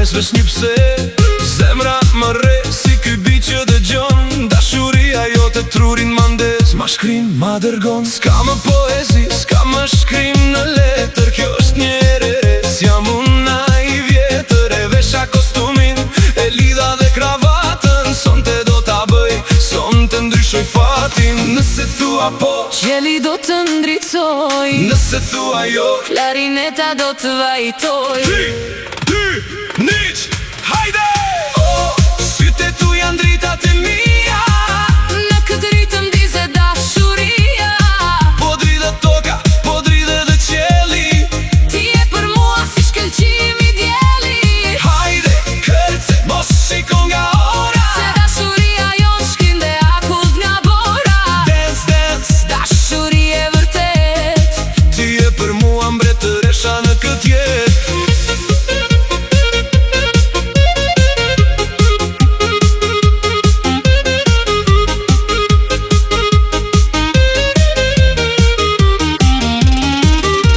pres vesh një pse. Zemra më re si ky bi që dëgjon, dashuria jote trurin mandes, ma shkrim, ma dërgon. S'ka më poezi, s'ka më shkrim në letër, kjo është një erë, s'jam una i vjetër. E vesha kostumin, e lidha dhe kravatën, sonte do t'a bëj, sonte ndryshoj fatin. Nëse thua po, qeli do të ndricoj, nëse thua jo, klarineta do të vajtoj. 3, 2, 1, hajde! Oh, syte tu janë dritat e mia, në këtë ritëm dize dashuria. po dridhe toka, po dridhe dhe qeli. Ti je për mua si shkëlqimi djeli. Hajde, kërce, mos shiko nga ora, Se dashuria jon shkrim dhe akullt nga bora. dance, dance. Dashuri e vërtet, Ti je për mua mbretëresha në këtë jetë.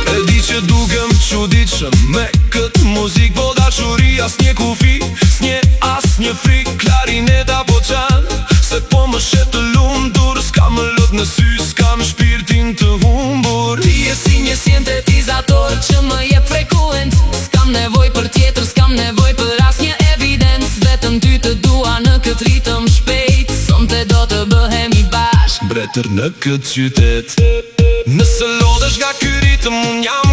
E di që dukem çuditshëm me këtë muzik, po dashuri as një kufi, s'nje as një frik. Klarineta po qan, se po më shet të lumtur, s'ka më lot në sy, s'kam shpirtin të humbur. ti je si një sintetizator që më jep frekuent. S'kam nevoj për tjetër, s'kam nevoj për asnjë evidencë. Vetëm ty të dua në këtë ritëm shpejt, sonte do të bëhemi bashk. Mbretër në këtë qytet. Nëse lodhesh nga ky ritëm, unë jam